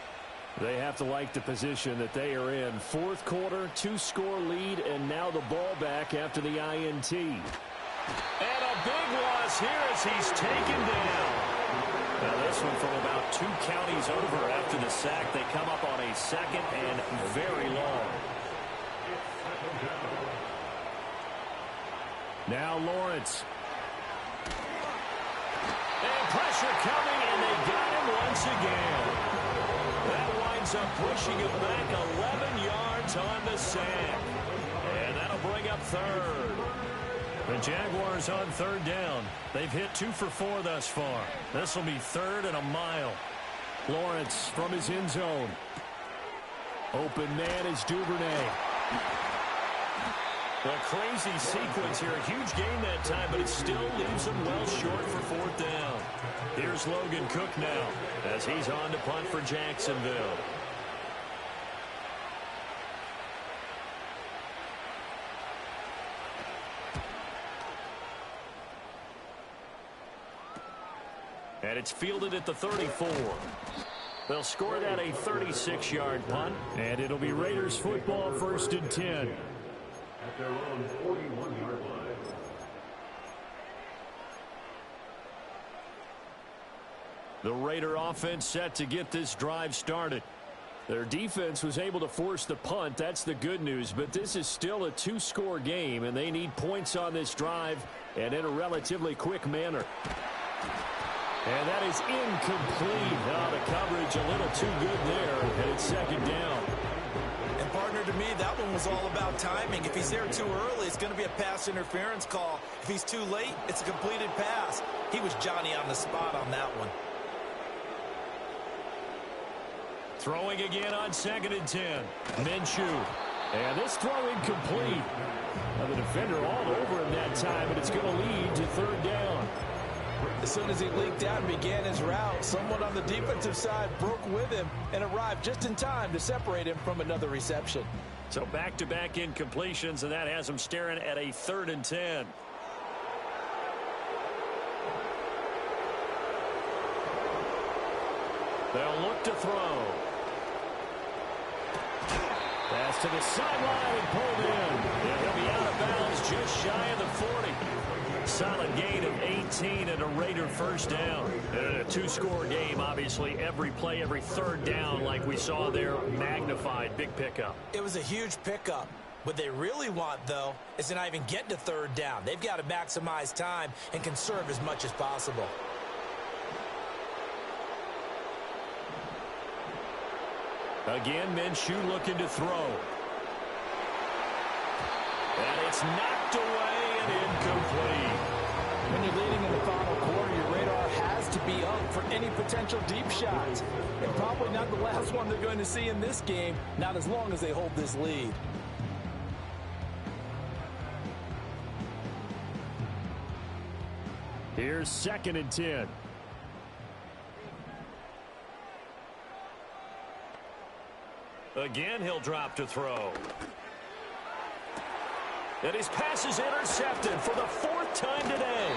They have to like the position that they are in. Fourth quarter, 2-score lead, and now the ball back after the INT.
And a big loss here as he's taken down.
Now this one from about 2 counties over after the sack. They come up on a second and very long. Now Lawrence.
And pressure coming, and they got him once again. That winds up pushing him back 11 yards on the sack. And that'll bring up third.
The Jaguars on third down. They've hit 2 for 4 thus far. This will be third and a mile. Lawrence from his end zone. Open man is Duvernay.
A crazy sequence here. A huge gain that time, but it still leaves him well short for fourth down.
Here's Logan Cook now as he's on to punt for Jacksonville. And it's fielded at the 34. They'll score that a 36-yard punt, and it'll be Raiders football, first and 10.
At their own 41-yard line.
The Raider offense set to get this drive started. Their defense was able to force the punt. That's the good news, but this is still a 2-score game, and they need points on this drive and in a relatively quick manner. And that is incomplete. Oh, the coverage a little too good there, and it's second down.
And partner, to me, that one was all about timing. If he's there too early, it's going to be a pass interference call. If he's too late, it's a completed pass. He was Johnny on the spot on that one.
Throwing again on second and 10. Minshew. And this throw incomplete. Now the defender all over him that time, but it's going to lead to third down.
As soon as he leaked out and began his route, someone on the defensive side broke with him and arrived just in time to separate him from another reception.
So back-to-back incompletions, and that has him staring at a third and 10. They'll look to throw. Pass to the sideline and pulled in. And he'll be out of bounds just shy of the 40. Solid gain of 18 and a Raider first down. And a 2-score game, obviously. Every play, every third down, like we saw there, magnified. Big pickup.
It was a huge pickup. What they really want, though, is to not even get to third down. They've got to maximize time and conserve as much as possible.
Again, Minshew looking to throw. And it's knocked away and incomplete.
When you're leading in the final quarter, your radar has to be up for any potential deep shots. And probably not the last one they're going to see in this game, not as long as they hold this lead.
Here's second and 10.
Again, he'll drop to throw. And his pass is intercepted for the 4th time today.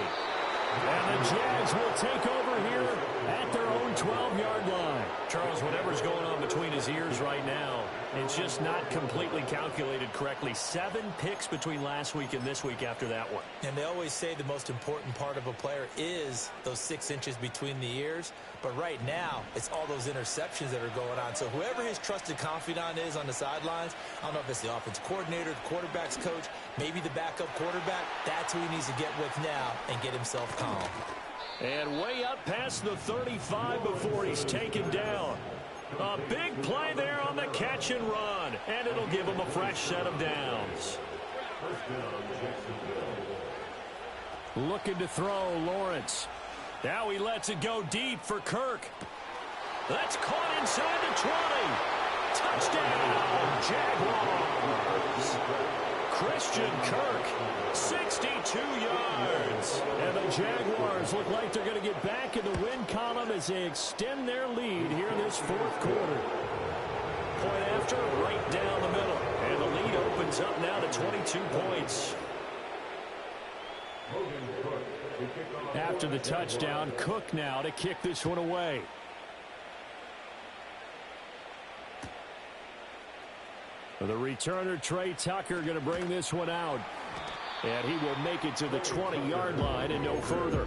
And the Jags will take over here at their own 12-yard line.
Charles, whatever's going on between his ears right now, it's just not completely calculated correctly. 7 picks between last week and this week after that one.
And they always say the most important part of a player is those 6 inches between the ears. But right now, it's all those interceptions that are going on. So whoever his trusted confidant is on the sidelines, I don't know if it's the offensive coordinator, the quarterback's coach, maybe the backup quarterback, that's who he needs to get with now and get himself calm.
And way up past the 35 before he's taken down. A big play there on the catch and run, and it'll give him a fresh set of downs. Looking to throw, Lawrence. Now he lets it go deep for Kirk. That's caught inside the 20. Touchdown, Jaguars. Christian Kirk, 62 yards. And the Jaguars look like they're going to get back in the win column as they extend their lead here in this 4th quarter. Point after, right down the middle. And the lead opens up now to 22 points.
Logan Cook.
After the touchdown, Cook now to kick this one away. The returner, Trey Tucker, going to bring this one out. And he will make it to the 20-yard line and no further.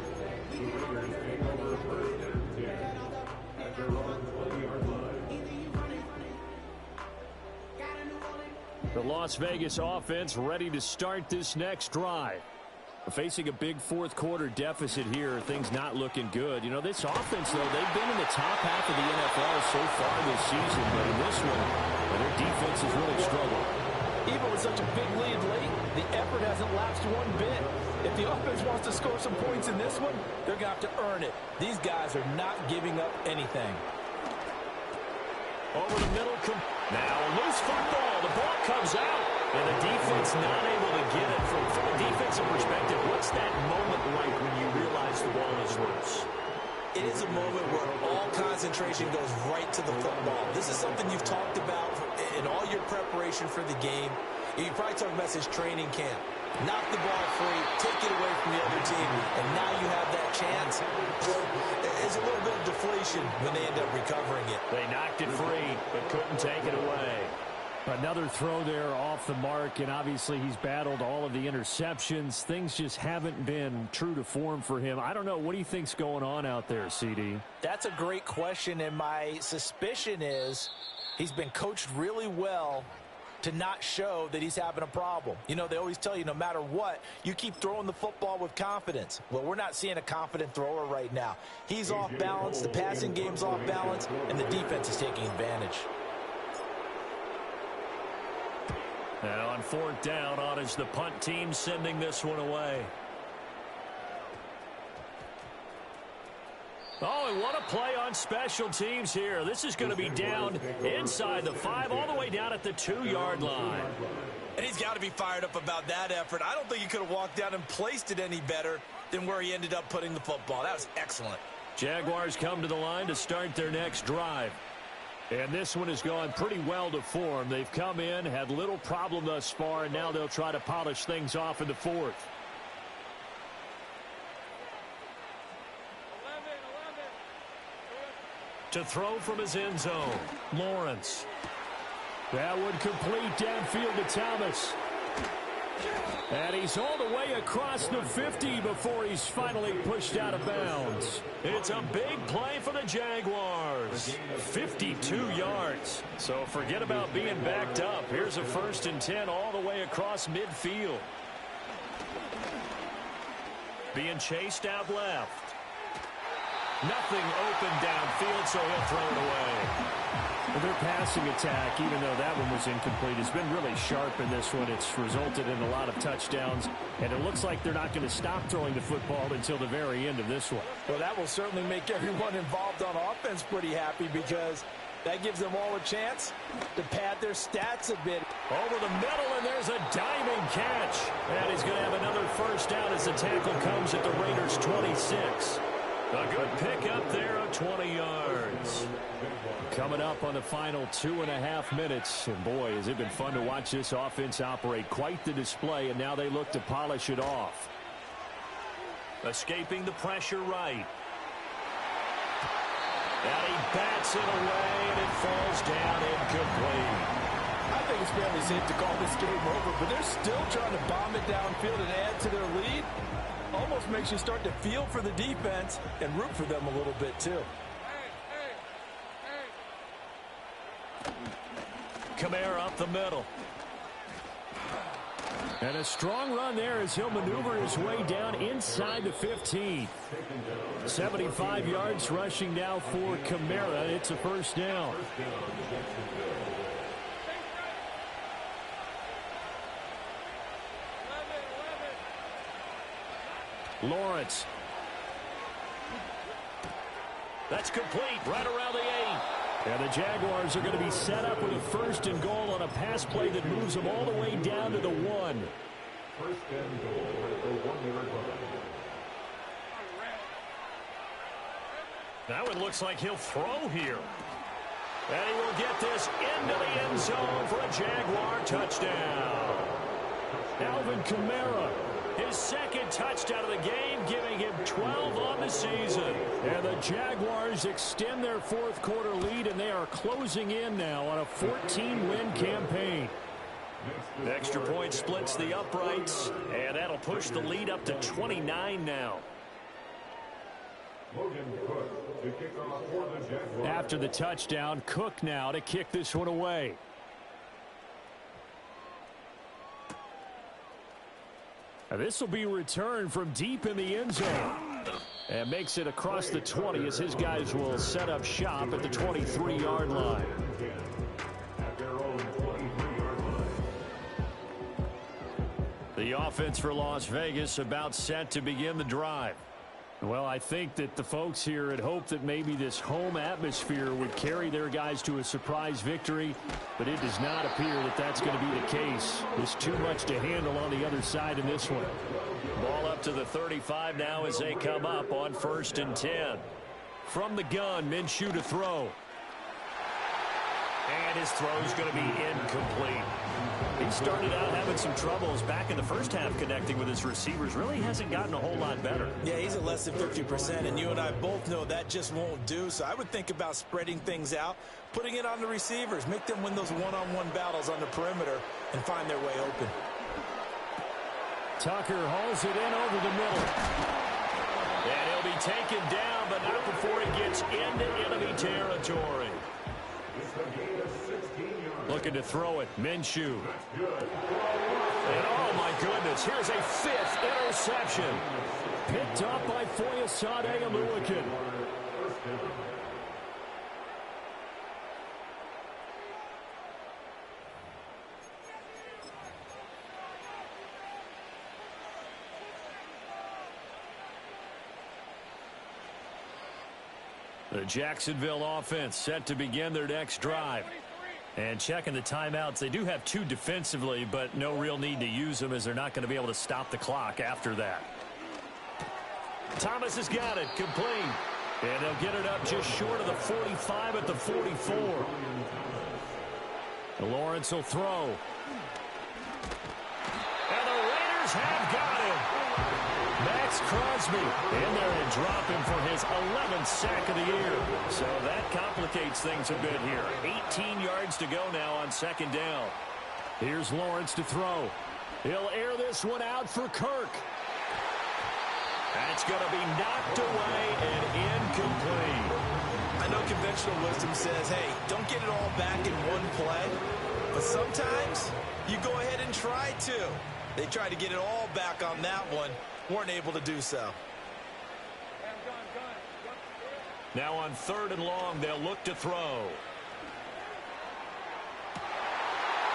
The Las Vegas offense ready to start this next drive. Facing a big fourth-quarter deficit here, things not looking good. You know, this offense, though, they've been in the top half of the NFL so far this season, but in this one, their defense has really struggled.
Even with such a big lead late, the effort hasn't lapsed one bit. If the offense wants to score some points in this one, they're going to have to earn it. These guys are not giving up anything.
Over the middle. Now a loose football. The ball comes out. And the defense not able to get it. From a defensive perspective, what's that moment like when you realize the ball is loose?
It is a moment where all concentration goes right to the football. This is something you've talked about in all your preparation for the game. You probably talked about this training camp. Knock the ball free, take it away from the other team, and now you have that chance. There's a little bit of deflation when they end up recovering it.
They knocked it free, but couldn't take it away. Another throw there off the mark, and obviously he's battled all of the interceptions. Things just haven't been true to form for him. I don't know. What do you think's going on out there, CD?
That's a great question, and my suspicion is he's been coached really well to not show that he's having a problem. You know, they always tell you no matter what, you keep throwing the football with confidence. Well, we're not seeing a confident thrower right now. He's off balance, the passing game's off balance, and the defense is taking advantage.
Now on fourth down, on is the punt team sending this one away. Oh, and what a play on special teams here. This is going to be down inside the 5, all the way down at the 2-yard line.
And he's got to be fired up about that effort. I don't think he could have walked down and placed it any better than where he ended up putting the football. That was excellent.
Jaguars come to the line to start their next drive. And this one has gone pretty well to form. They've come in, had little problem thus far, and now they'll try to polish things off in the fourth. To throw from his end zone, Lawrence. That would complete downfield to Thomas. And he's all the way across the 50 before he's finally pushed out of bounds. It's a big play for the Jaguars. 52 yards. So forget about being backed up. Here's a 1st and 10 all the way across midfield. Being chased out left. Nothing open downfield, so he'll throw it away. Well, their passing attack, even though that one was incomplete, has been really sharp in this one. It's resulted in a lot of touchdowns, and it looks like they're not going to stop throwing the football until the very end of this one.
Well, that will certainly make everyone involved on offense pretty happy because that gives them all a chance to pad their stats a bit.
Over the middle, and there's a diving catch. And he's going to have another first down as the tackle comes at the Raiders' 26. A good pick up there of 20 yards. Coming up on the final 2.5 minutes. And boy, has it been fun to watch this offense operate. Quite the display, and now they look to polish it off. Escaping the pressure right. And he bats it away, and it falls down incomplete.
I think it's fairly safe to call this game over, but they're still trying to bomb it downfield and add to their lead. Almost makes you start to feel for the defense and root for them a little bit, too.
Kamara up the middle. And a strong run there as he'll maneuver his way down inside the 15. 75 yards rushing now for Kamara. It's a first down. Lawrence. That's complete right around the 8. And the Jaguars are going to be set up with a 1st and goal on a pass play that moves them all the way down to the 1.
1st and goal at the 1-yard line.
Now it looks like he'll throw here. And he will get this into the end zone for a Jaguar touchdown. Alvin Kamara.
His second touchdown of the game, giving him 12 on the season.
And the Jaguars extend their fourth quarter lead, and they are closing in now on a 14-win campaign.
The extra point splits the uprights, and that'll push the lead up to 29 now.
After the touchdown, Cook now to kick this one away. This will be returned from deep in the end zone. And makes it across the 20 as his guys will set up shop at the 23-yard line. The offense for Las Vegas about set to begin the drive. Well, I think that the folks here had hoped that maybe this home atmosphere would carry their guys to a surprise victory, but it does not appear that that's going to be the case. There's too much to handle on the other side in this one.
Ball up to the 35 now as they come up on 1st and 10. From the gun, Minshew to throw. And his throw is going to be incomplete. He started out having some troubles back in the first half connecting with his receivers. Really hasn't gotten a whole lot better.
Yeah, he's at less than 50%, and you and I both know that just won't do. So I would think about spreading things out, putting it on the receivers, make them win those one-on-one battles on the perimeter, and find their way open.
Tucker hauls it in over the middle.
And he'll be taken down, but not before he gets into enemy territory. Looking to throw it, Minshew. And oh my goodness, here's a 5th interception.
Picked up by Foyesade Oluwakin.
The Jacksonville offense set to begin their next drive. And checking the timeouts, they do have 2 defensively, but no real need to use them as they're not going to be able to stop the clock after that. Thomas has got it, complete. And they'll get it up just short of the 45 at the 44.
Lawrence will throw.
And the Raiders have got him. Max Crosby in there and drop him for his 11th sack of the year. So that complicates things a bit here. 18 yards to go now on 2nd down.
Here's Lawrence to throw. He'll air this one out for Kirk.
That's going to be knocked away and incomplete.
I know conventional wisdom says, hey, don't get it all back in one play. But sometimes you go ahead and try to. They tried to get it all back on that one. Weren't able to do so.
Now on 3rd and long, they'll look to throw.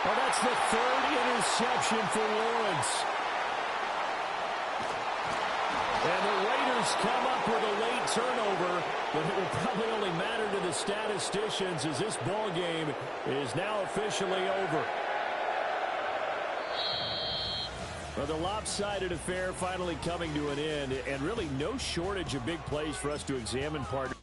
Oh, that's the 3rd interception for Lawrence. And the Raiders come up with a late turnover, but it will probably only matter to the statisticians as this ball game is now officially over. Well, the lopsided affair finally coming to an end, and really no shortage of big plays for us to examine, partner.